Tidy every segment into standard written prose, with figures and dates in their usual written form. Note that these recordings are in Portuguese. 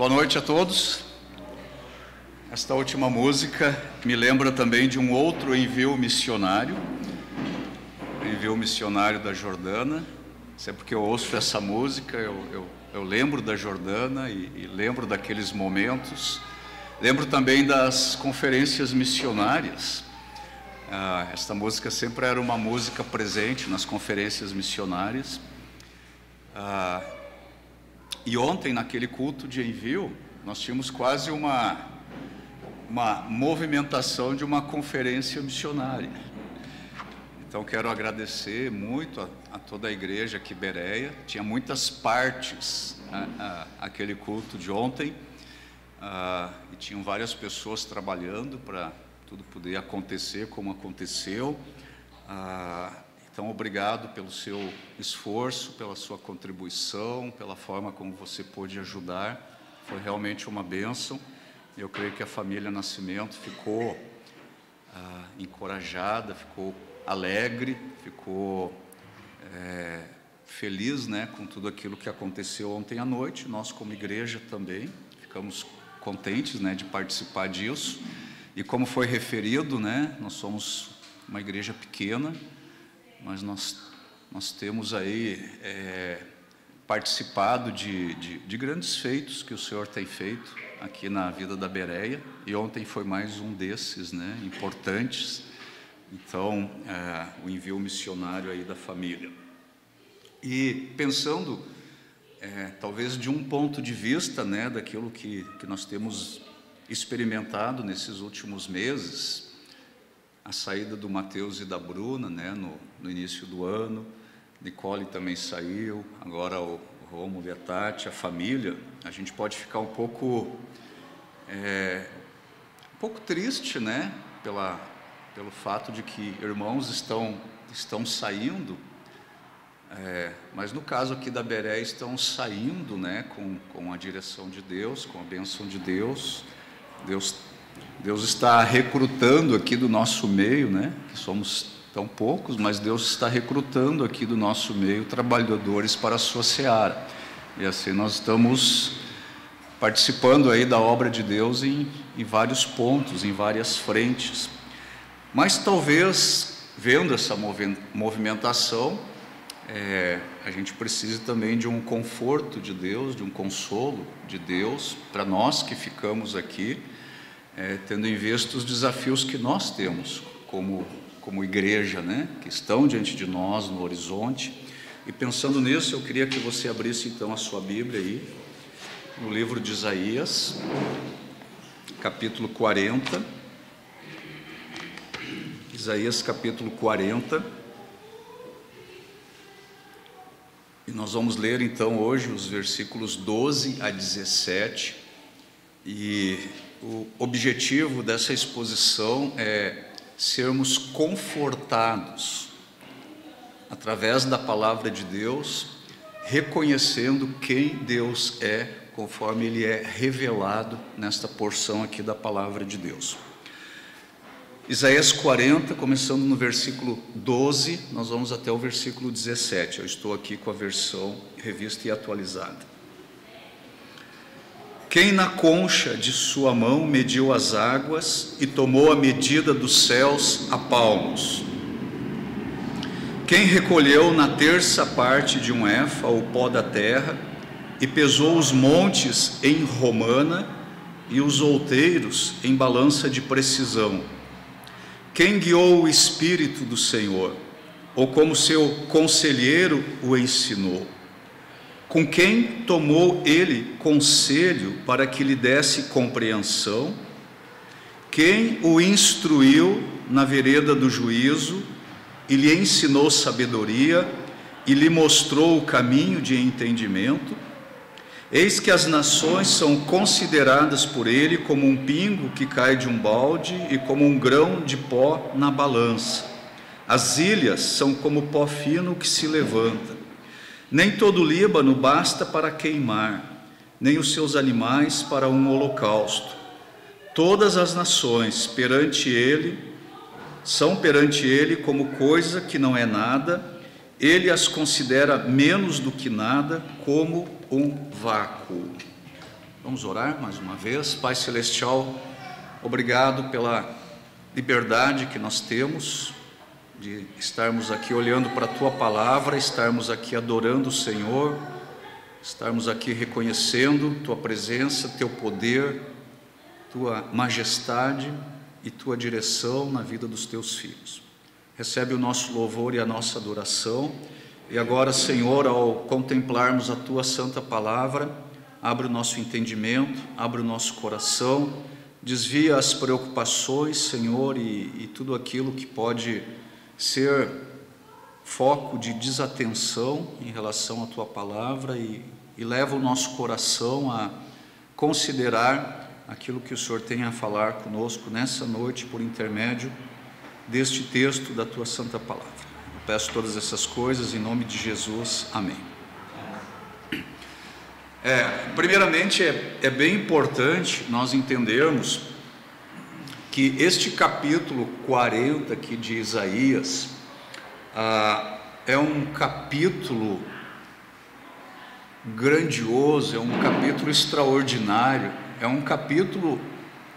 Boa noite a todos. Esta última música me lembra também de um outro envio missionário da Jordânia. Sempre que eu ouço essa música, eu lembro da Jordânia e lembro daqueles momentos. Lembro também das conferências missionárias. Esta música sempre era uma música presente nas conferências missionárias. E ontem, naquele culto de envio, nós tínhamos quase uma movimentação de uma conferência missionária. Então, quero agradecer muito a toda a igreja aqui, Bereia. Tinha muitas partes aquele culto de ontem, e tinham várias pessoas trabalhando para tudo poder acontecer como aconteceu. Então, obrigado pelo seu esforço, pela sua contribuição, pela forma como você pôde ajudar. Foi realmente uma bênção. Eu creio que a família Nascimento ficou encorajada, ficou alegre, ficou feliz, né, com tudo aquilo que aconteceu ontem à noite. Nós, como igreja, também ficamos contentes, né, de participar disso. E como foi referido, né, nós somos uma igreja pequena, mas nós temos aí participado de grandes feitos que o Senhor tem feito aqui na vida da Bereia, e ontem foi mais um desses, né, importantes. Então, o envio missionário aí da família. E pensando, talvez de um ponto de vista, né, daquilo que nós temos experimentado nesses últimos meses, a saída do Mateus e da Bruna, né, no início do ano, Nicole também saiu, agora o Rômulo e a Tati, a família, a gente pode ficar um pouco triste, né, pelo fato de que irmãos estão saindo, mas no caso aqui da Bereia estão saindo, né, com a direção de Deus, com a bênção de Deus. Deus está recrutando aqui do nosso meio, né, que somos tão poucos, mas Deus está recrutando aqui do nosso meio trabalhadores para a sua seara. E assim nós estamos participando aí da obra de Deus em vários pontos, em várias frentes. Mas talvez, vendo essa movimentação, a gente precise também de um conforto de Deus, de um consolo de Deus, para nós que ficamos aqui, tendo em vista os desafios que nós temos como igreja, né, que estão diante de nós no horizonte. E pensando nisso, eu queria que você abrisse então a sua Bíblia aí, no livro de Isaías, capítulo 40. Isaías capítulo 40. E nós vamos ler então hoje os versículos 12 a 17. E o objetivo dessa exposição é sermos confortados através da palavra de Deus, reconhecendo quem Deus é, conforme Ele é revelado nesta porção aqui da palavra de Deus. Isaías 40, começando no versículo 12, nós vamos até o versículo 17. Eu estou aqui com a versão revista e atualizada. Quem na concha de sua mão mediu as águas e tomou a medida dos céus a palmos? Quem recolheu na terça parte de um éfa o pó da terra e pesou os montes em romana e os outeiros em balança de precisão? Quem guiou o Espírito do Senhor, ou como seu conselheiro o ensinou? Com quem tomou ele conselho para que lhe desse compreensão? Quem o instruiu na vereda do juízo e lhe ensinou sabedoria e lhe mostrou o caminho de entendimento? Eis que as nações são consideradas por ele como um pingo que cai de um balde e como um grão de pó na balança. As ilhas são como pó fino que se levanta. Nem todo o Líbano basta para queimar, nem os seus animais para um holocausto. Todas as nações são perante ele como coisa que não é nada, ele as considera menos do que nada, como um vácuo. Vamos orar mais uma vez. Pai Celestial, obrigado pela liberdade que nós temos de estarmos aqui olhando para a Tua Palavra, estarmos aqui adorando o Senhor, estarmos aqui reconhecendo Tua presença, Teu poder, Tua majestade e Tua direção na vida dos Teus filhos. Recebe o nosso louvor e a nossa adoração. E agora, Senhor, ao contemplarmos a Tua Santa Palavra, abre o nosso entendimento, abre o nosso coração, desvia as preocupações, Senhor, e tudo aquilo que pode ser foco de desatenção em relação à Tua Palavra e leva o nosso coração a considerar aquilo que o Senhor tem a falar conosco nessa noite por intermédio deste texto da Tua Santa Palavra. Eu peço todas essas coisas em nome de Jesus. Amém. Primeiramente, é bem importante nós entendermos que este capítulo 40 aqui de Isaías é um capítulo grandioso, é um capítulo extraordinário, é um capítulo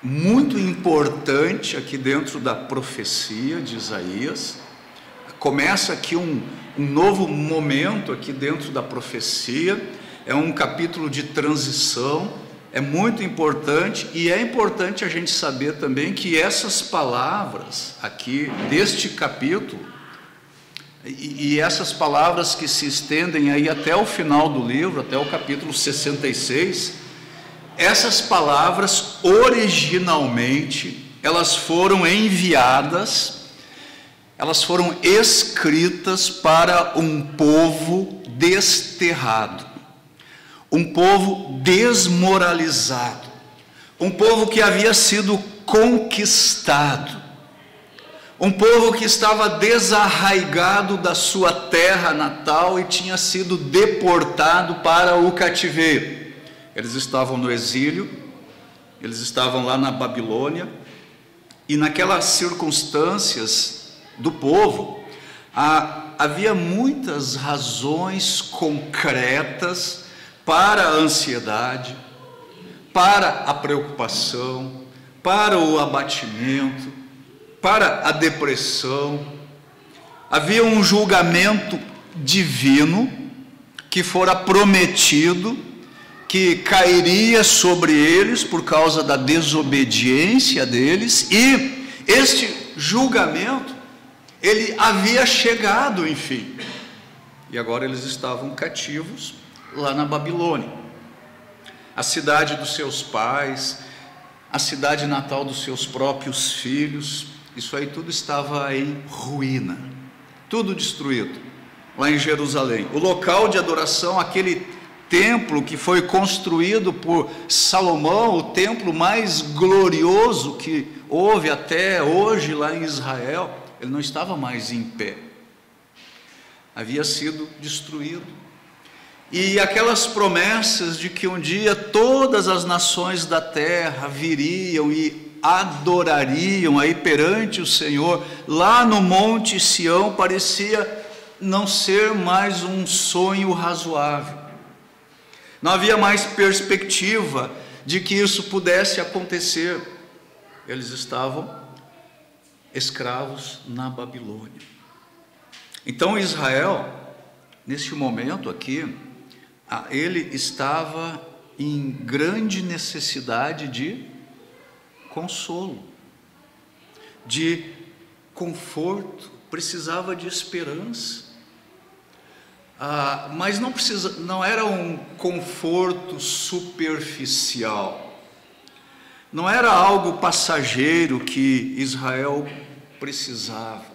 muito importante aqui dentro da profecia de Isaías. Começa aqui um novo momento aqui dentro da profecia, é um capítulo de transição, é muito importante, e é importante a gente saber também que essas palavras aqui deste capítulo, e essas palavras que se estendem aí até o final do livro, até o capítulo 66, essas palavras originalmente, elas foram enviadas, elas foram escritas para um povo desterrado, um povo desmoralizado, um povo que havia sido conquistado, um povo que estava desarraigado da sua terra natal e tinha sido deportado para o cativeiro. Eles estavam no exílio, eles estavam lá na Babilônia, e naquelas circunstâncias do povo, havia muitas razões concretas para a ansiedade, para a preocupação, para o abatimento, para a depressão. Havia um julgamento divino que fora prometido, que cairia sobre eles por causa da desobediência deles, e este julgamento, ele havia chegado, enfim, e agora eles estavam cativos lá na Babilônia, a cidade dos seus pais, a cidade natal dos seus próprios filhos, isso aí tudo estava em ruína, tudo destruído, lá em Jerusalém. O local de adoração, aquele templo que foi construído por Salomão, o templo mais glorioso que houve até hoje lá em Israel, ele não estava mais em pé, havia sido destruído. E aquelas promessas de que um dia todas as nações da terra viriam e adorariam aí perante o Senhor, lá no Monte Sião, parecia não ser mais um sonho razoável. Não havia mais perspectiva de que isso pudesse acontecer. Eles estavam escravos na Babilônia. Então Israel, nesse momento aqui, ele estava em grande necessidade de consolo, de conforto, precisava de esperança, mas não era um conforto superficial, não era algo passageiro que Israel precisava,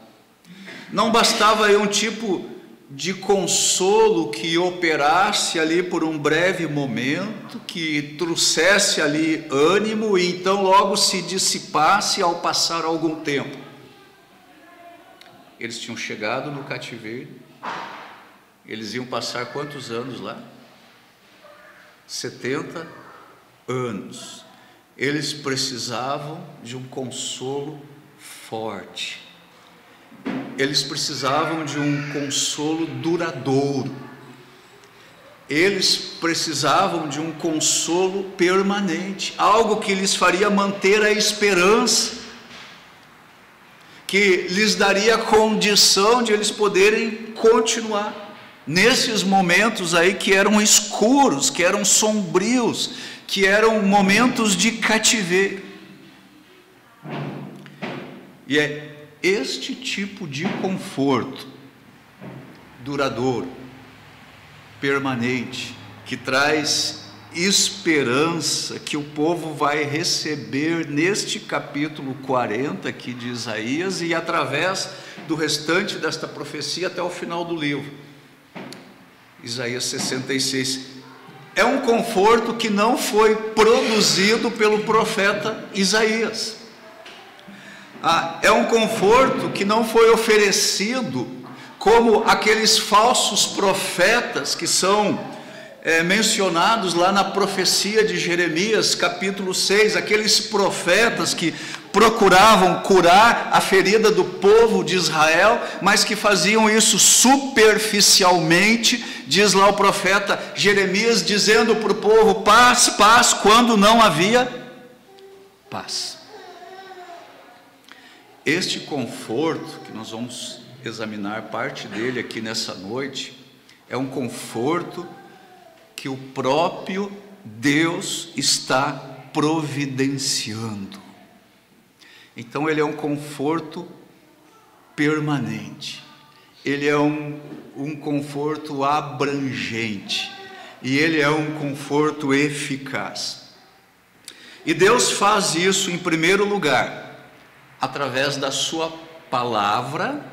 não bastava aí um tipo de consolo que operasse ali por um breve momento, que trouxesse ali ânimo e então logo se dissipasse ao passar algum tempo. Eles tinham chegado no cativeiro, eles iam passar quantos anos lá? 70 anos. Eles precisavam de um consolo forte. Eles precisavam de um consolo duradouro. eles precisavam de um consolo permanente, algo que lhes faria manter a esperança, que lhes daria a condição de eles poderem continuar nesses momentos aí que eram escuros, que eram sombrios, que eram momentos de cativeiro. E é este tipo de conforto duradouro, permanente, que traz esperança, que o povo vai receber neste capítulo 40 aqui de Isaías, e através do restante desta profecia até o final do livro. Isaías 66. É um conforto que não foi produzido pelo profeta Isaías. É um conforto que não foi oferecido como aqueles falsos profetas que são mencionados lá na profecia de Jeremias, capítulo 6, aqueles profetas que procuravam curar a ferida do povo de Israel, mas que faziam isso superficialmente. Diz lá o profeta Jeremias, dizendo para o povo: paz, paz, quando não havia paz. Este conforto, que nós vamos examinar parte dele aqui nessa noite, é um conforto que o próprio Deus está providenciando. Então ele é um conforto permanente, ele é um conforto abrangente, e ele é um conforto eficaz. E Deus faz isso, em primeiro lugar, através da sua palavra,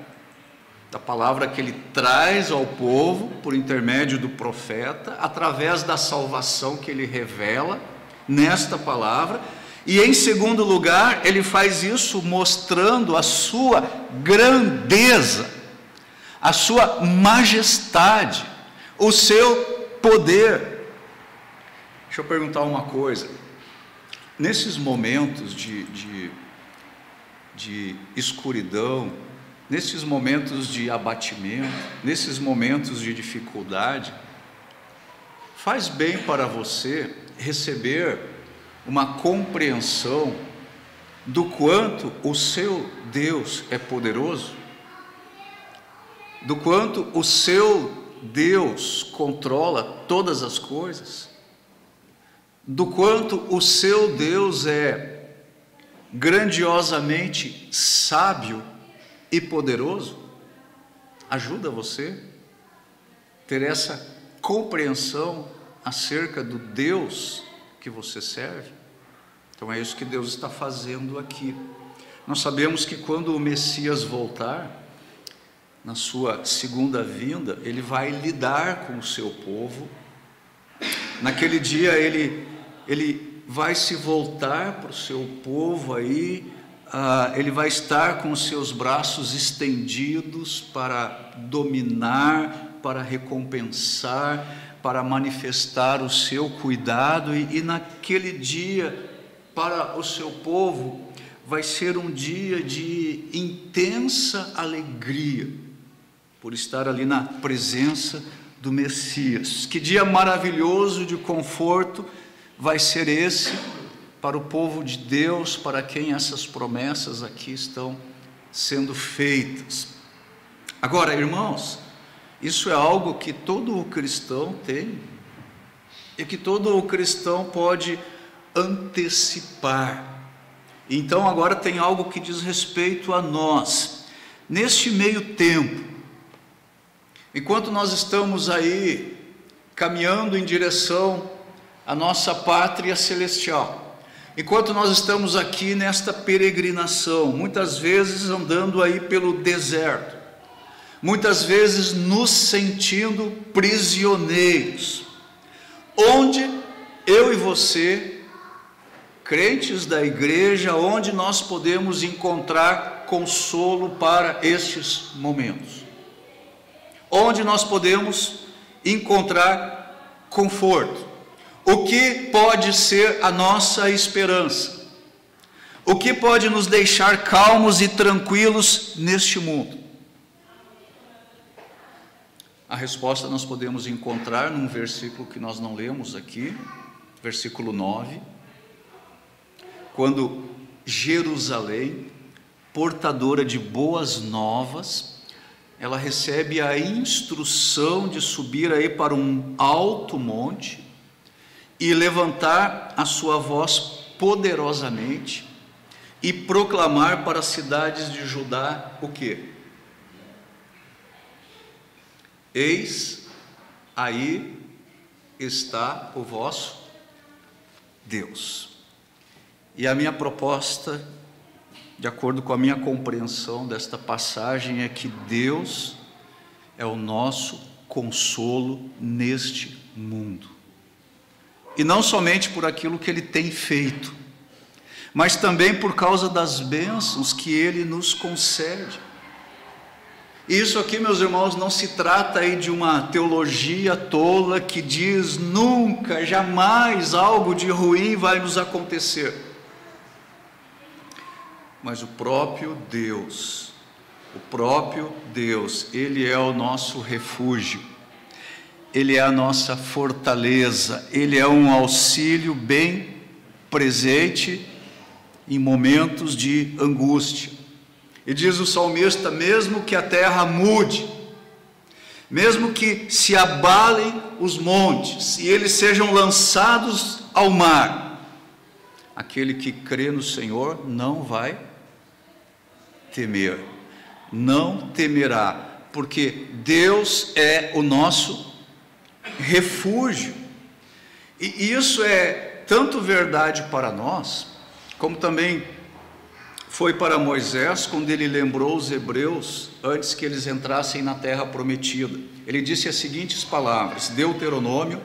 da palavra que ele traz ao povo por intermédio do profeta, através da salvação que ele revela nesta palavra. E em segundo lugar, ele faz isso mostrando a sua grandeza, a sua majestade, o seu poder. Deixa eu perguntar uma coisa: nesses momentos de escuridão, nesses momentos de abatimento, nesses momentos de dificuldade, faz bem para você receber uma compreensão do quanto o seu Deus é poderoso, do quanto o seu Deus controla todas as coisas, do quanto o seu Deus é grandiosamente sábio e poderoso. Ajuda você a ter essa compreensão acerca do Deus que você serve. Então é isso que Deus está fazendo aqui. Nós sabemos que quando o Messias voltar, na sua segunda vinda, ele vai lidar com o seu povo. Naquele dia ele vai se voltar para o seu povo aí, ele vai estar com os seus braços estendidos para dominar, para recompensar, para manifestar o seu cuidado, e naquele dia, para o seu povo, vai ser um dia de intensa alegria, por estar ali na presença do Messias. Que dia maravilhoso de conforto vai ser esse para o povo de Deus, para quem essas promessas aqui estão sendo feitas. Agora, irmãos, isso é algo que todo cristão tem, e que todo cristão pode antecipar. Então agora tem algo que diz respeito a nós. Neste meio tempo, enquanto nós estamos aí caminhando em direção à nossa pátria celestial, enquanto nós estamos aqui nesta peregrinação, muitas vezes andando aí pelo deserto, muitas vezes nos sentindo prisioneiros, onde eu e você, crentes da igreja, onde nós podemos encontrar consolo para estes momentos, onde nós podemos encontrar conforto. O que pode ser a nossa esperança? O que pode nos deixar calmos e tranquilos neste mundo? A resposta nós podemos encontrar num versículo que nós não lemos aqui, versículo 9, quando Jerusalém, portadora de boas novas, ela recebe a instrução de subir aí para um alto monte e levantar a sua voz poderosamente e proclamar para as cidades de Judá o quê? Eis, aí está o vosso Deus. E a minha proposta, de acordo com a minha compreensão desta passagem, é que Deus é o nosso consolo neste mundo. E não somente por aquilo que Ele tem feito, mas também por causa das bênçãos que Ele nos concede. E isso aqui, meus irmãos, não se trata aí de uma teologia tola que diz nunca, jamais algo de ruim vai nos acontecer. Mas o próprio Deus, Ele é o nosso refúgio, Ele é a nossa fortaleza, Ele é um auxílio bem presente em momentos de angústia. E diz o salmista, mesmo que a terra mude, mesmo que se abalem os montes e eles sejam lançados ao mar, aquele que crê no Senhor não vai temer, não temerá, porque Deus é o nosso refúgio. E isso é tanto verdade para nós, como também foi para Moisés, quando ele lembrou os hebreus, antes que eles entrassem na terra prometida. Ele disse as seguintes palavras, Deuteronômio,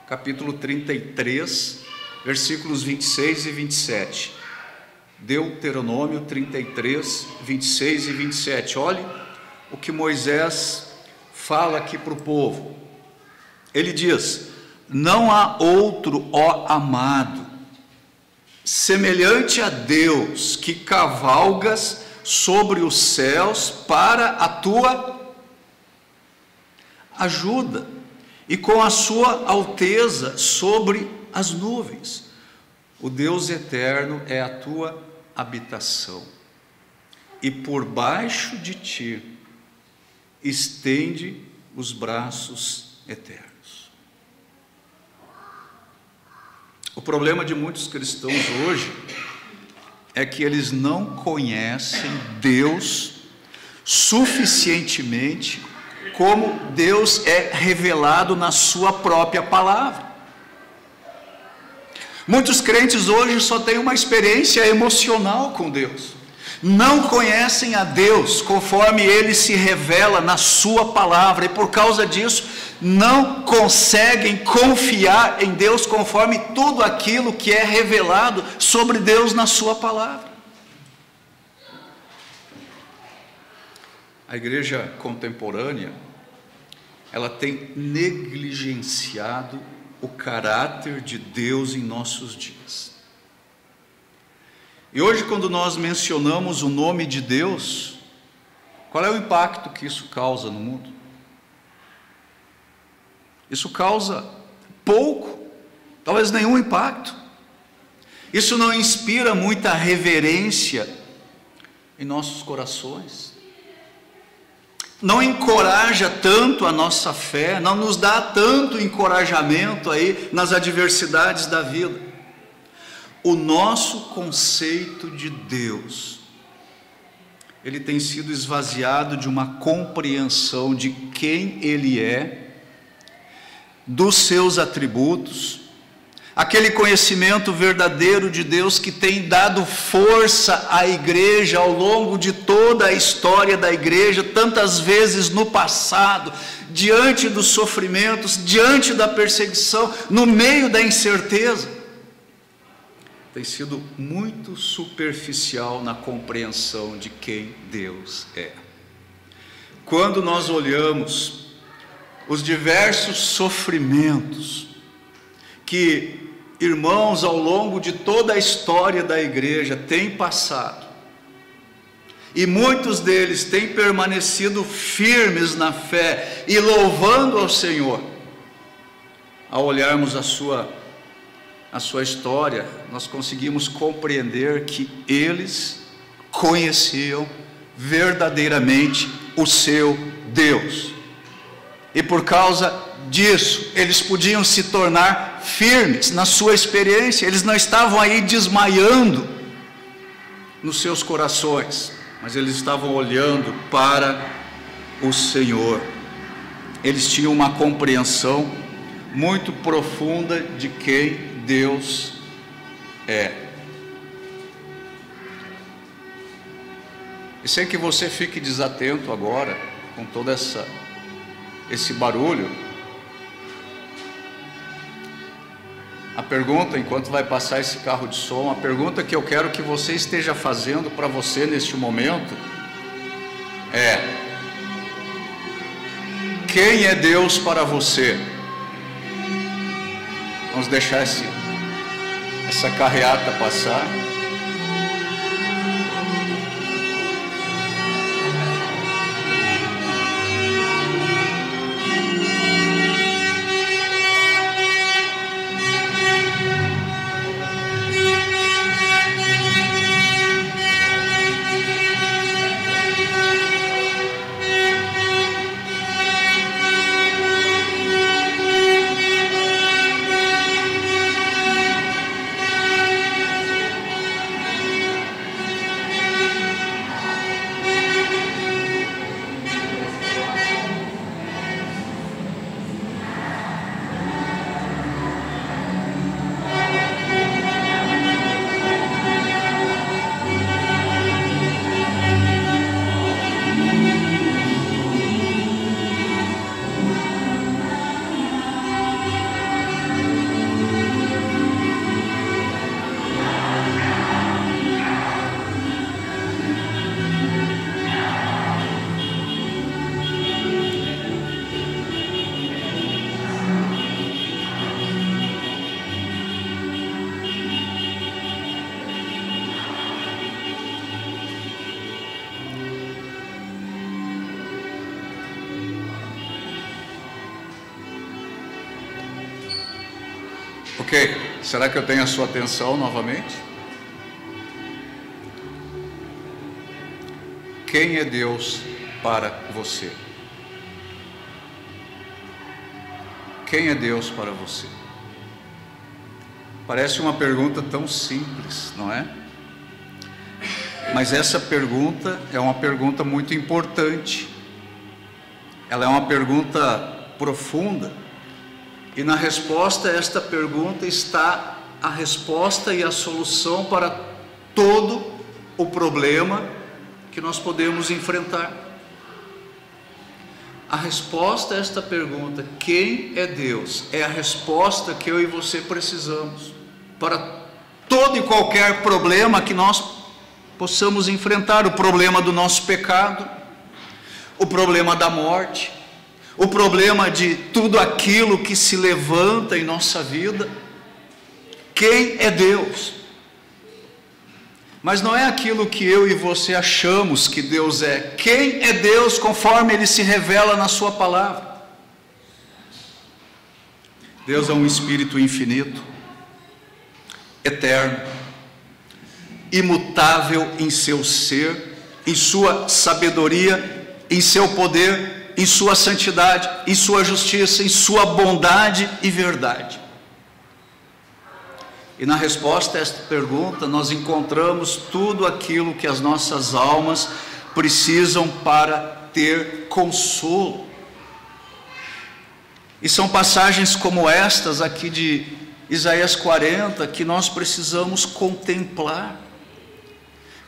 capítulo 33, versículos 26 e 27. Deuteronômio 33, 26 e 27. Olhe o que Moisés fala aqui para o povo. Ele diz, não há outro, ó amado, semelhante a Deus, que cavalgas sobre os céus para a tua ajuda, e com a sua alteza sobre as nuvens. O Deus eterno é a tua habitação, e por baixo de ti estende os braços eternos. O problema de muitos cristãos hoje é que eles não conhecem Deus suficientemente como Deus é revelado na sua própria palavra. Muitos crentes hoje só têm uma experiência emocional com Deus, não conhecem a Deus conforme Ele se revela na sua palavra, e por causa disso não conseguem confiar em Deus conforme tudo aquilo que é revelado sobre Deus na sua palavra. A igreja contemporânea, ela tem negligenciado o caráter de Deus em nossos dias. E hoje, quando nós mencionamos o nome de Deus, qual é o impacto que isso causa no mundo? Isso causa pouco, talvez nenhum impacto. Isso não inspira muita reverência em nossos corações. Não encoraja tanto a nossa fé, não nos dá tanto encorajamento aí nas adversidades da vida. O nosso conceito de Deus, ele tem sido esvaziado de uma compreensão de quem Ele é, dos seus atributos, aquele conhecimento verdadeiro de Deus que tem dado força à igreja ao longo de toda a história da igreja, tantas vezes no passado, diante dos sofrimentos, diante da perseguição, no meio da incerteza. Tem sido muito superficial na compreensão de quem Deus é. Quando nós olhamos os diversos sofrimentos que irmãos ao longo de toda a história da igreja têm passado, E muitos deles têm permanecido firmes na fé e louvando ao Senhor. Ao olharmos a sua história, nós conseguimos compreender que eles conheciam verdadeiramente o seu Deus. E por causa disso, eles podiam se tornar firmes na sua experiência. Eles não estavam aí desmaiando nos seus corações, mas eles estavam olhando para o Senhor. Eles tinham uma compreensão muito profunda de quem Deus é. E sem que você fique desatento agora, com todo esse barulho, a pergunta, enquanto vai passar esse carro de som, a pergunta que eu quero que você esteja fazendo para você neste momento é: quem é Deus para você? Vamos deixar essa carreata passar. Ok, será que eu tenho a sua atenção novamente? Quem é Deus para você? Quem é Deus para você? Parece uma pergunta tão simples, não é? Mas essa pergunta é uma pergunta muito importante. Ela é uma pergunta profunda. E na resposta a esta pergunta está a resposta e a solução para todo o problema que nós podemos enfrentar. A resposta a esta pergunta, quem é Deus, é a resposta que eu e você precisamos para todo e qualquer problema que nós possamos enfrentar. O problema do nosso pecado, o problema da morte, o problema de tudo aquilo que se levanta em nossa vida. Quem é Deus? Mas não é aquilo que eu e você achamos que Deus é. Quem é Deus conforme Ele se revela na sua palavra? Deus é um Espírito infinito, eterno, imutável em seu ser, em sua sabedoria, em seu poder, em sua santidade, em sua justiça, em sua bondade e verdade. E na resposta a esta pergunta, nós encontramos tudo aquilo que as nossas almas precisam para ter consolo. E são passagens como estas aqui de Isaías 40 que nós precisamos contemplar,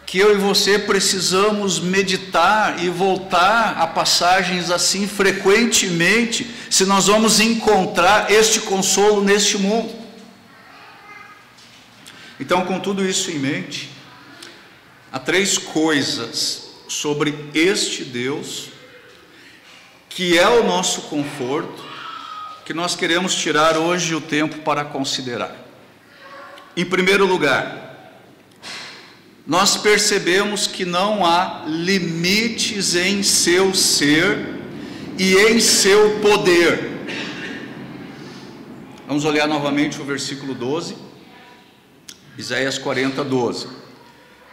que eu e você precisamos meditar e voltar a passagens assim frequentemente, se nós vamos encontrar este consolo neste mundo. Então, com tudo isso em mente, há 3 coisas sobre este Deus, que é o nosso conforto, que nós queremos tirar hoje o tempo para considerar. Em primeiro lugar, nós percebemos que não há limites em seu ser e em seu poder. Vamos olhar novamente o versículo 12, Isaías 40, 12.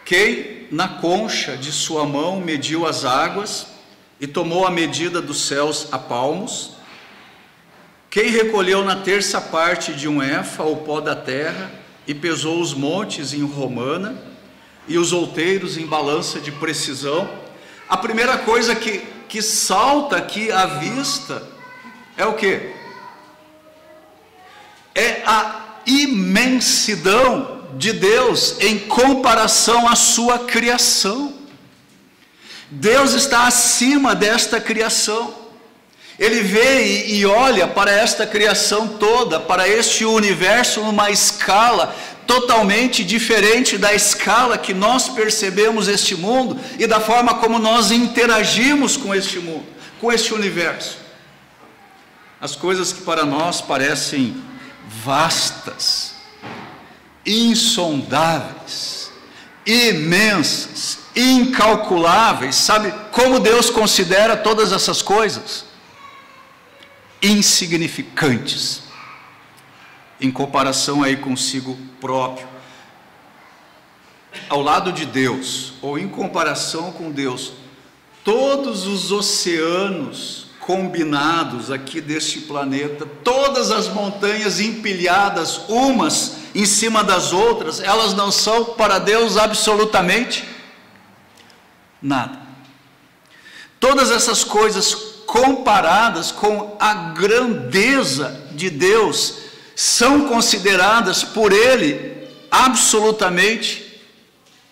Quem na concha de sua mão mediu as águas e tomou a medida dos céus a palmos? Quem recolheu na terça parte de um efa o pó da terra e pesou os montes em romana e os outeiros em balança de precisão? A primeira coisa que salta aqui à vista é o quê? É a imensidão de Deus em comparação à sua criação. Deus está acima desta criação. Ele vê e olha para esta criação toda, para este universo numa escala totalmente diferente da escala que nós percebemos este mundo e da forma como nós interagimos com este mundo, com este universo. As coisas que para nós parecem vastas, insondáveis, imensas, incalculáveis, sabe como Deus considera todas essas coisas? Insignificantes, em comparação aí consigo próprio. Ao lado de Deus, ou em comparação com Deus, todos os oceanos combinados aqui deste planeta, todas as montanhas empilhadas umas em cima das outras, elas não são para Deus absolutamente nada. Todas essas coisas comparadas com a grandeza de Deus são consideradas por Ele absolutamente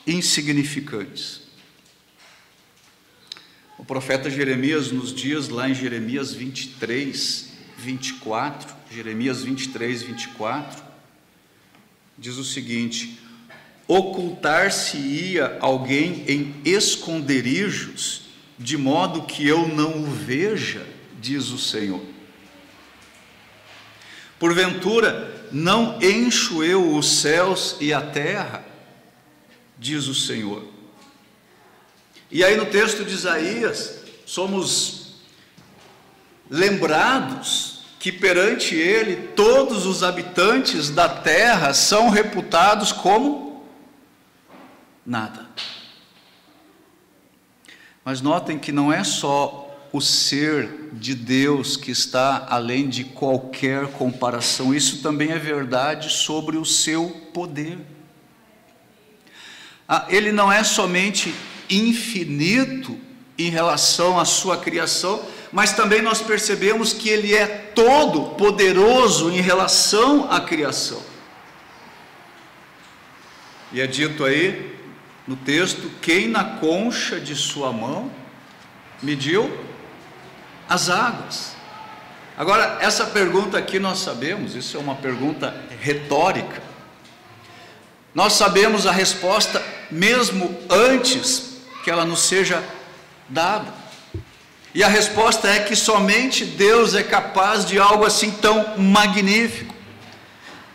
insignificantes. O profeta Jeremias nos diz lá em Jeremias 23, 24, Jeremias 23, 24, diz o seguinte: ocultar-se-ia alguém em esconderijos, de modo que eu não o veja, diz o Senhor. Porventura, não encho eu os céus e a terra, diz o Senhor. E aí no texto de Isaías, somos lembrados que perante Ele, todos os habitantes da terra são reputados como nada. Mas notem que não é só o ser de Deus que está além de qualquer comparação, isso também é verdade sobre o seu poder. Ele não é somente infinito em relação à sua criação, mas também nós percebemos que Ele é todo poderoso em relação à criação. E é dito aí no texto: quem na concha de sua mão mediu as águas. Agora, essa pergunta aqui nós sabemos, isso é uma pergunta retórica. Nós sabemos a resposta mesmo antes que ela nos seja dada. E a resposta é que somente Deus é capaz de algo assim tão magnífico.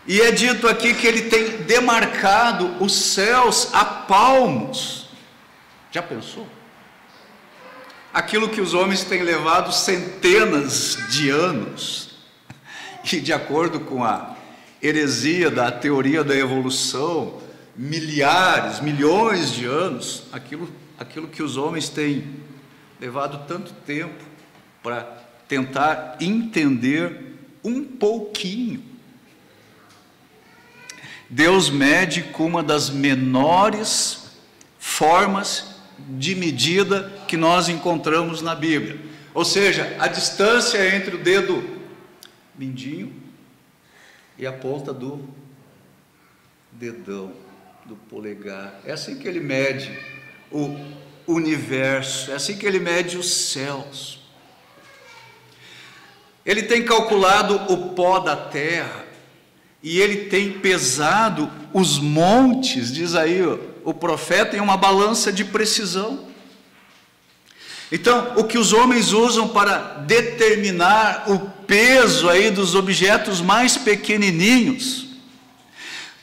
E é dito aqui que Ele tem demarcado os céus a palmos. Já pensou? Aquilo que os homens têm levado centenas de anos, e de acordo com a heresia da teoria da evolução, milhares, milhões de anos, aquilo que os homens têm levado tanto tempo para tentar entender um pouquinho. Deus mede com uma das menores formas de medida que nós encontramos na Bíblia, ou seja, a distância entre o dedo mindinho e a ponta do dedão, do polegar. É assim que Ele mede o universo, é assim que Ele mede os céus. Ele tem calculado o pó da terra, e Ele tem pesado os montes, diz aí o profeta, em uma balança de precisão. Então, o que os homens usam para determinar o peso aí dos objetos mais pequenininhos,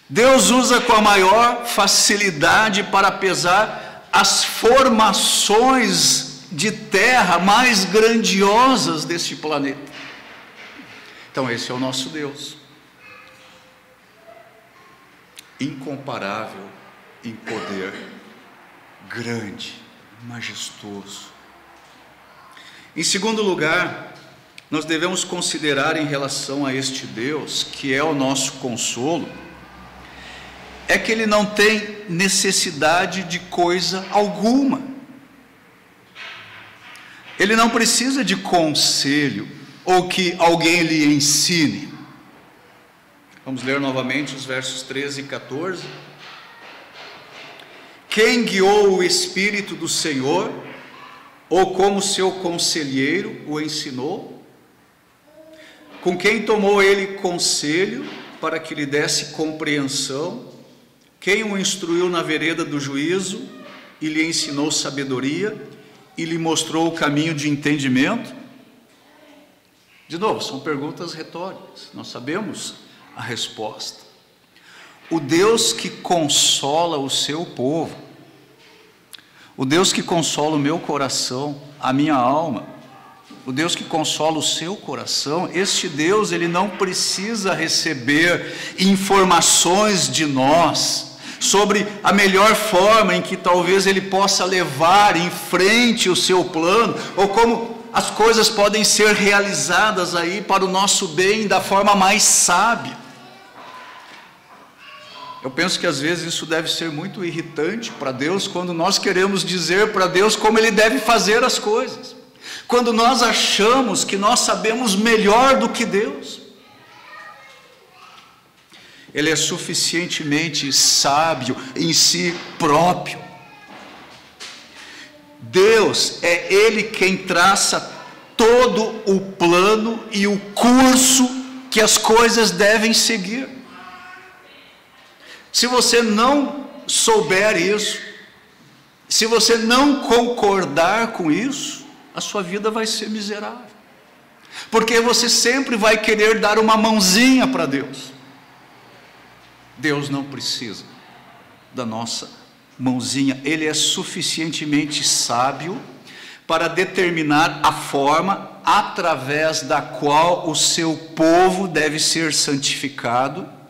Deus usa com a maior facilidade para pesar as formações de terra mais grandiosas deste planeta. Então esse é o nosso Deus, incomparável em poder, grande, majestoso. Em segundo lugar, nós devemos considerar em relação a este Deus, que é o nosso consolo, é que Ele não tem necessidade de coisa alguma. Ele não precisa de conselho, ou que alguém lhe ensine. Vamos ler novamente os versos 13 e 14. Quem guiou o Espírito do Senhor, ou como seu conselheiro o ensinou? Com quem tomou ele conselho, para que lhe desse compreensão? Quem o instruiu na vereda do juízo, e lhe ensinou sabedoria, e lhe mostrou o caminho de entendimento? De novo, são perguntas retóricas, nós sabemos a resposta. O Deus que consola o seu povo, o Deus que consola o meu coração, a minha alma, o Deus que consola o seu coração, este Deus, Ele não precisa receber informações de nós sobre a melhor forma em que talvez Ele possa levar em frente o seu plano, ou como as coisas podem ser realizadas aí para o nosso bem da forma mais sábia. Eu penso que às vezes isso deve ser muito irritante para Deus, quando nós queremos dizer para Deus como Ele deve fazer as coisas, quando nós achamos que nós sabemos melhor do que Deus. Ele é suficientemente sábio em si próprio. Deus é Ele quem traça todo o plano e o curso que as coisas devem seguir. Se você não souber isso, se você não concordar com isso, a sua vida vai ser miserável, porque você sempre vai querer dar uma mãozinha para Deus. Deus não precisa da nossa mãozinha, Ele é suficientemente sábio para determinar a forma através da qual o seu povo deve ser santificado,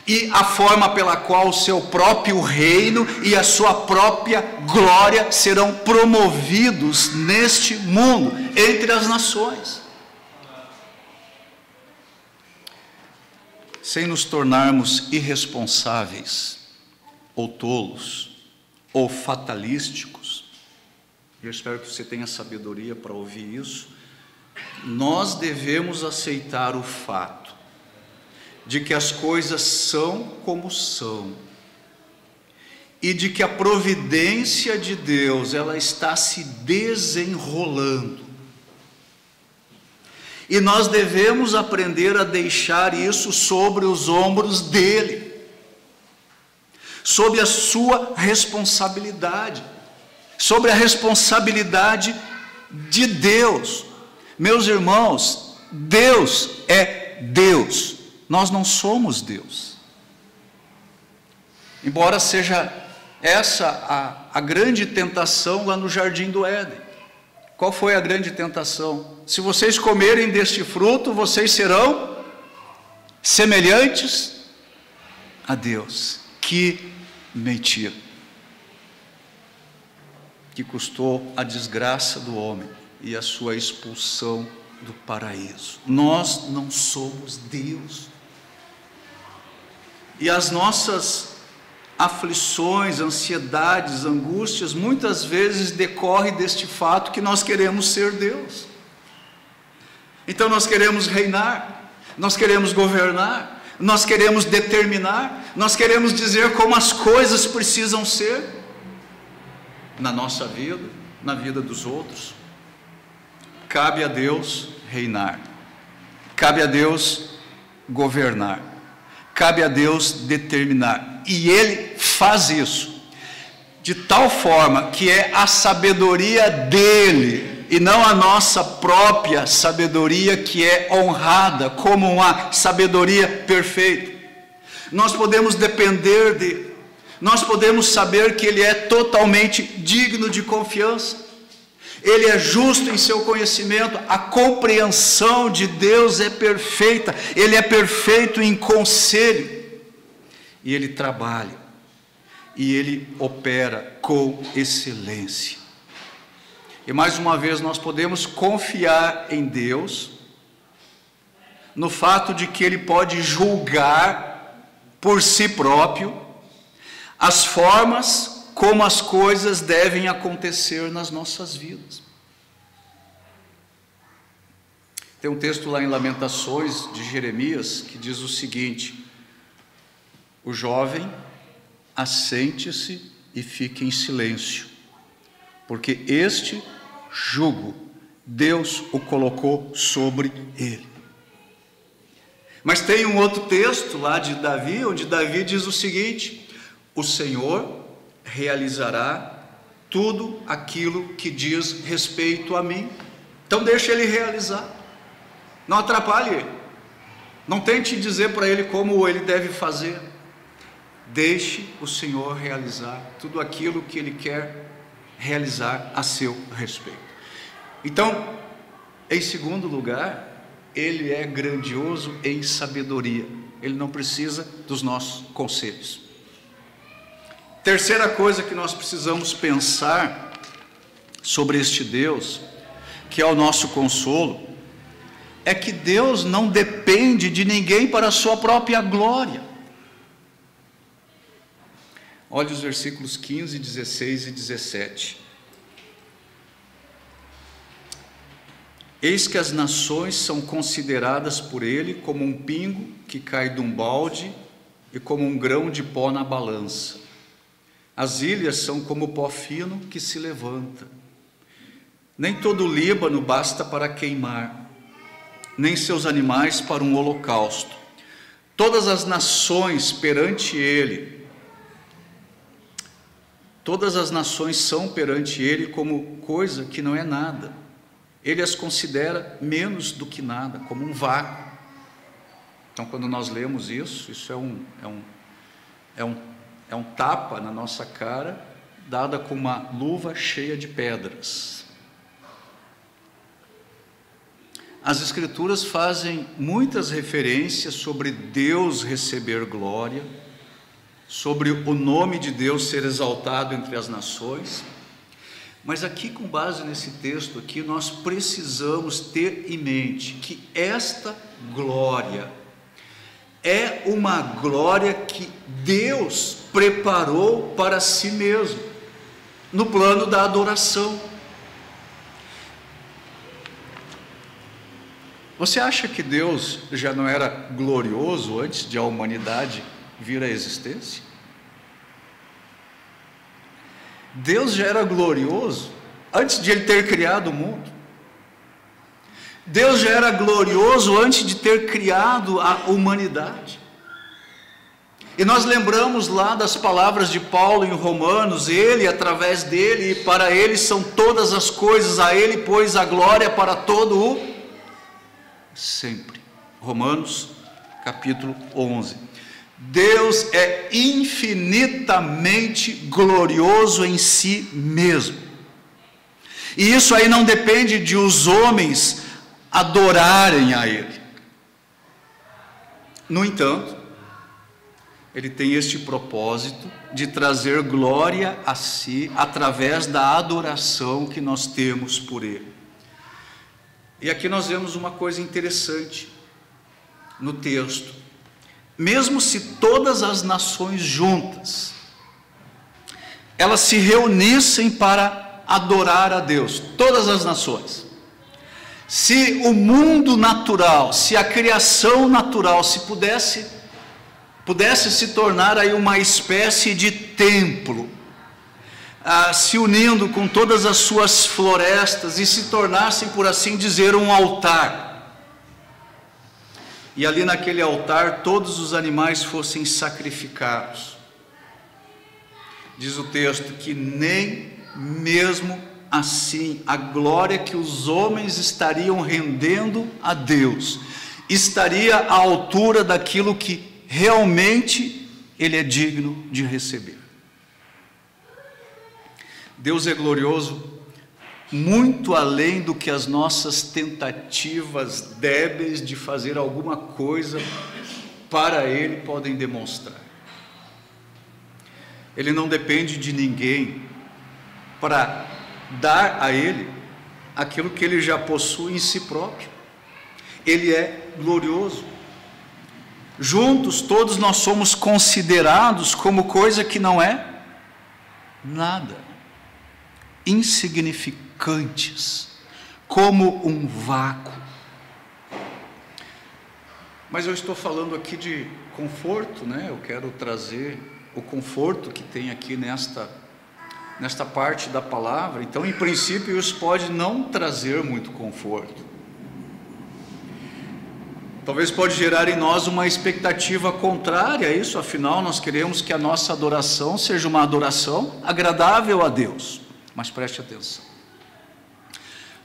e a forma pela qual o seu próprio reino e a sua própria glória serão promovidos neste mundo, entre as nações. Sem nos tornarmos irresponsáveis, ou tolos, ou fatalísticos, eu espero que você tenha sabedoria para ouvir isso, nós devemos aceitar o fato de que as coisas são como são, e de que a providência de Deus, ela está se desenrolando, e nós devemos aprender a deixar isso sobre os ombros dEle, sobre a sua responsabilidade, sobre a responsabilidade de Deus. Meus irmãos, Deus é Deus, nós não somos Deus. Embora seja essa a grande tentação lá no Jardim do Éden. Qual foi a grande tentação? Se vocês comerem deste fruto, vocês serão semelhantes a Deus. Que mentira! Que custou a desgraça do homem e a sua expulsão do paraíso. Nós não somos Deus. E as nossas aflições, ansiedades, angústias, muitas vezes decorrem deste fato que nós queremos ser Deus. Então nós queremos reinar, nós queremos governar, nós queremos determinar, nós queremos dizer como as coisas precisam ser na nossa vida, na vida dos outros. Cabe a Deus reinar, cabe a Deus governar, cabe a Deus determinar, e Ele faz isso de tal forma que é a sabedoria dEle, e não a nossa própria sabedoria, que é honrada como uma sabedoria perfeita. nós podemos depender dele, nós podemos saber que ele é totalmente digno de confiança, ele é justo em seu conhecimento, a compreensão de Deus é perfeita, ele é perfeito em conselho, e ele trabalha, e ele opera com excelência. E mais uma vez nós podemos confiar em Deus, no fato de que ele pode julgar por si próprio as formas como as coisas devem acontecer nas nossas vidas. Tem um texto lá em Lamentações de Jeremias que diz o seguinte: o jovem assente-se e fique em silêncio, porque este jugo Deus o colocou sobre ele. Mas tem um outro texto lá de Davi, onde Davi diz o seguinte: o Senhor realizará tudo aquilo que diz respeito a mim. Então deixa ele realizar, não atrapalhe ele, não tente dizer para ele como ele deve fazer, deixe o Senhor realizar tudo aquilo que ele quer realizar a seu respeito. Então, em segundo lugar, ele é grandioso em sabedoria, ele não precisa dos nossos conselhos. Terceira coisa que nós precisamos pensar sobre este Deus, que é o nosso consolo, é que Deus não depende de ninguém para a sua própria glória. Olha os versículos 15, 16 e 17. Eis que as nações são consideradas por ele como um pingo que cai de um balde e como um grão de pó na balança. As ilhas são como pó fino que se levanta. Nem todo o Líbano basta para queimar, nem seus animais para um holocausto. Todas as nações perante ele, todas as nações são perante ele como coisa que não é nada. Ele as considera menos do que nada, como um vácuo. Então, quando nós lemos isso é um tapa na nossa cara, dada com uma luva cheia de pedras. As Escrituras fazem muitas referências sobre Deus receber glória, sobre o nome de Deus ser exaltado entre as nações, mas aqui, com base nesse texto aqui, nós precisamos ter em mente que esta glória é uma glória que Deus preparou para si mesmo, no plano da adoração. Você acha que Deus já não era glorioso antes de a humanidade vir à existência? Deus já era glorioso antes de ele ter criado o mundo. Deus já era glorioso antes de ter criado a humanidade. E nós lembramos lá das palavras de Paulo em Romanos: ele, através dele e para ele são todas as coisas, a ele pois a glória para todo o sempre. Romanos capítulo 11. Deus é infinitamente glorioso em si mesmo. E isso aí não depende de os homens adorarem a ele. No entanto, ele tem este propósito de trazer glória a si através da adoração que nós temos por ele. E aqui nós vemos uma coisa interessante no texto. Mesmo se todas as nações juntas, elas se reunissem para adorar a Deus, todas as nações, se o mundo natural, se a criação natural se pudesse se tornar aí uma espécie de templo, se unindo com todas as suas florestas e se tornassem, por assim dizer, um altar, e ali naquele altar todos os animais fossem sacrificados, diz o texto que nem mesmo assim a glória que os homens estariam rendendo a Deus estaria à altura daquilo que realmente Ele é digno de receber. Deus é glorioso muito além do que as nossas tentativas débeis de fazer alguma coisa para Ele podem demonstrar. Ele não depende de ninguém para dar a Ele aquilo que Ele já possui em si próprio. Ele é glorioso. Juntos, todos nós somos considerados como coisa que não é nada, insignificantes, como um vácuo. Mas eu estou falando aqui de conforto, né? Eu quero trazer o conforto que tem aqui nesta parte da palavra. Então, em princípio, isso pode não trazer muito conforto. Talvez pode gerar em nós uma expectativa contrária a isso, afinal nós queremos que a nossa adoração seja uma adoração agradável a Deus. Mas preste atenção,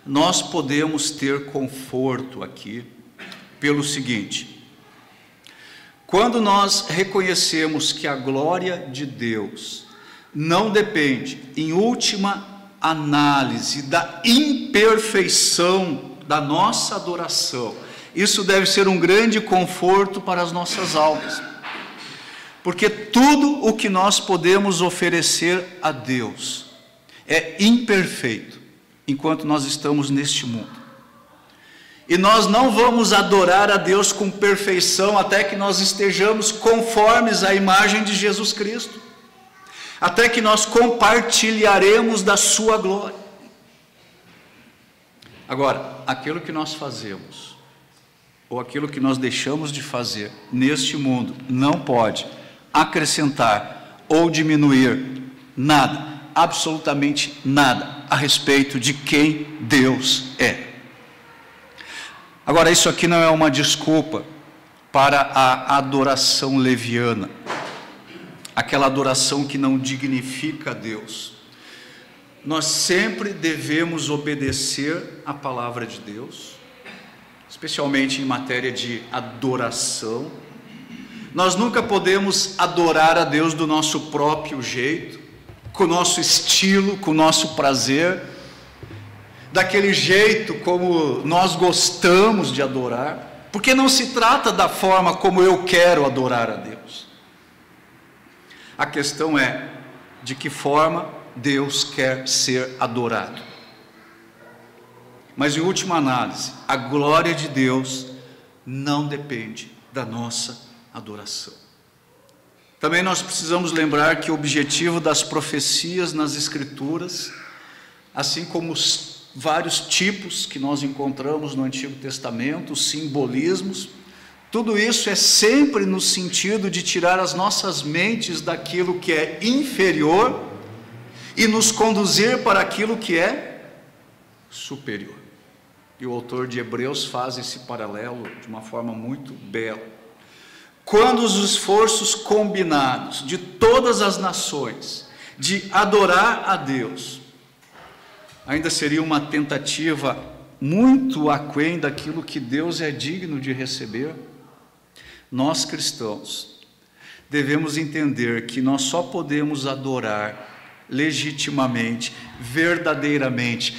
nós podemos ter conforto aqui pelo seguinte: quando nós reconhecemos que a glória de Deus não depende, em última análise, da imperfeição da nossa adoração, isso deve ser um grande conforto para as nossas almas, porque tudo o que nós podemos oferecer a Deus é imperfeito enquanto nós estamos neste mundo, e nós não vamos adorar a Deus com perfeição até que nós estejamos conformes à imagem de Jesus Cristo, até que nós compartilharemos da sua glória. Agora, aquilo que nós fazemos ou aquilo que nós deixamos de fazer neste mundo não pode acrescentar ou diminuir nada, absolutamente nada, a respeito de quem Deus é. Agora, isso aqui não é uma desculpa para a adoração leviana, aquela adoração que não dignifica a Deus. Nós sempre devemos obedecer à palavra de Deus, especialmente em matéria de adoração. Nós nunca podemos adorar a Deus do nosso próprio jeito, com o nosso estilo, com o nosso prazer, daquele jeito como nós gostamos de adorar, porque não se trata da forma como eu quero adorar a Deus. A questão é de que forma Deus quer ser adorado. Mas em última análise, a glória de Deus não depende da nossa adoração. Também nós precisamos lembrar que o objetivo das profecias nas Escrituras, assim como os vários tipos que nós encontramos no Antigo Testamento, os simbolismos, tudo isso é sempre no sentido de tirar as nossas mentes daquilo que é inferior e nos conduzir para aquilo que é superior. E o autor de Hebreus faz esse paralelo de uma forma muito bela. Quando os esforços combinados de todas as nações de adorar a Deus ainda seria uma tentativa muito aquém daquilo que Deus é digno de receber, nós cristãos devemos entender que nós só podemos adorar legitimamente, verdadeiramente,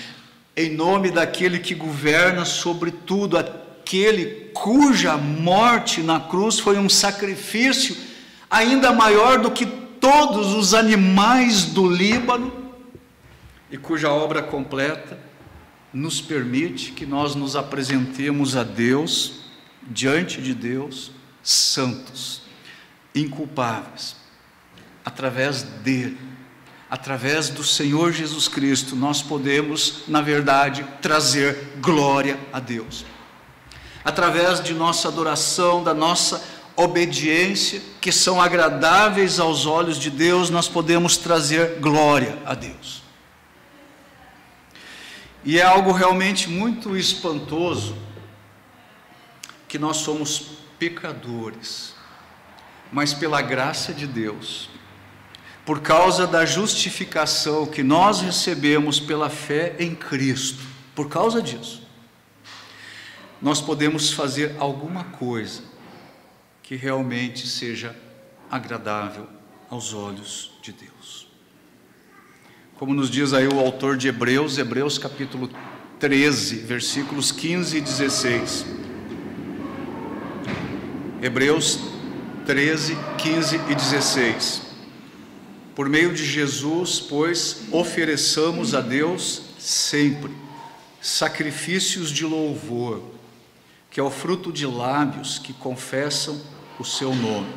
em nome daquele que governa sobre tudo, aquele cuja morte na cruz foi um sacrifício ainda maior do que todos os animais do Líbano, e cuja obra completa nos permite que nós nos apresentemos a Deus, diante de Deus, santos, inculpáveis. Através dele, através do Senhor Jesus Cristo, nós podemos, na verdade, trazer glória a Deus. Através de nossa adoração, da nossa obediência, que são agradáveis aos olhos de Deus, nós podemos trazer glória a Deus. E é algo realmente muito espantoso que nós somos pecadores, mas pela graça de Deus, por causa da justificação que nós recebemos pela fé em Cristo, por causa disso, nós podemos fazer alguma coisa que realmente seja agradável aos olhos de Deus. Como nos diz aí o autor de Hebreus, Hebreus capítulo 13, versículos 15 e 16. Hebreus 13, 15 e 16. Por meio de Jesus, pois, ofereçamos a Deus sempre sacrifícios de louvor, que é o fruto de lábios que confessam o seu nome.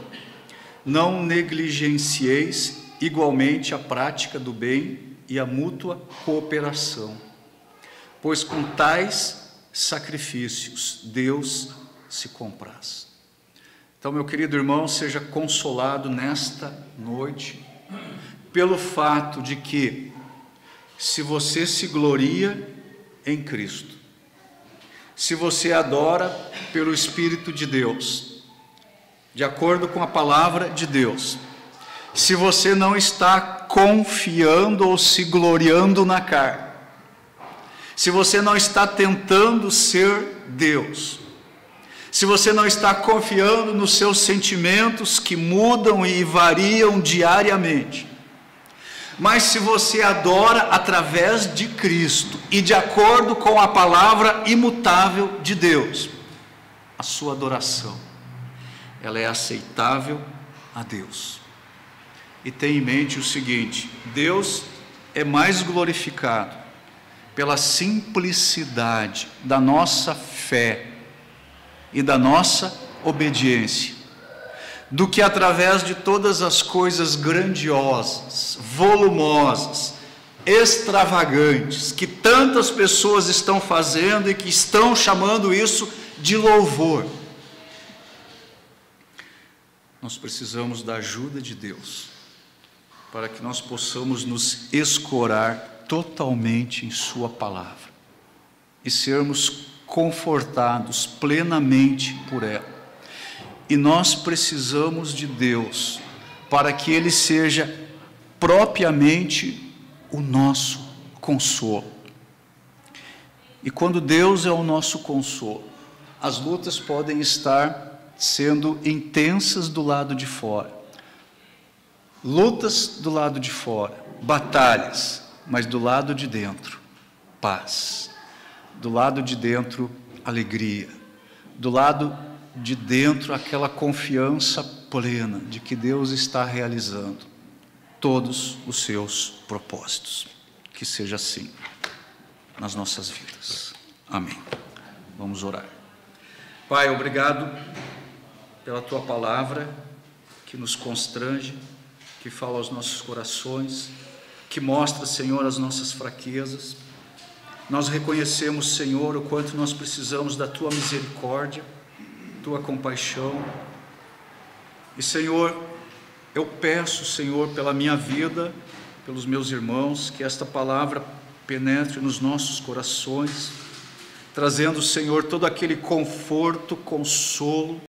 Não negligencieis igualmente a prática do bem e a mútua cooperação, pois com tais sacrifícios Deus se compraz. Então, meu querido irmão, seja consolado nesta noite pelo fato de que, se você se gloria em Cristo, se você adora pelo Espírito de Deus, de acordo com a palavra de Deus, se você não está confiando ou se gloriando na carne, se você não está tentando ser Deus, se você não está confiando nos seus sentimentos que mudam e variam diariamente, mas se você adora através de Cristo e de acordo com a palavra imutável de Deus, a sua adoração, ela é aceitável a Deus. E tenha em mente o seguinte: Deus é mais glorificado pela simplicidade da nossa fé e da nossa obediência, do que através de todas as coisas grandiosas, volumosas, extravagantes, que tantas pessoas estão fazendo e que estão chamando isso de louvor. Nós precisamos da ajuda de Deus, para que nós possamos nos escorar totalmente em sua palavra, e sermos confortados plenamente por ela. E nós precisamos de Deus para que Ele seja propriamente o nosso consolo. E quando Deus é o nosso consolo, as lutas podem estar sendo intensas do lado de fora, lutas do lado de fora, batalhas, mas do lado de dentro, paz, do lado de dentro, alegria, do lado de dentro, aquela confiança plena de que Deus está realizando todos os seus propósitos. Que seja assim nas nossas vidas. Amém. Vamos orar. Pai, obrigado pela Tua palavra, que nos constrange, que fala aos nossos corações, que mostra, Senhor, as nossas fraquezas. Nós reconhecemos, Senhor, o quanto nós precisamos da Tua misericórdia, Tua compaixão. E, Senhor, eu peço, Senhor, pela minha vida, pelos meus irmãos, que esta palavra penetre nos nossos corações, trazendo, Senhor, todo aquele conforto, consolo,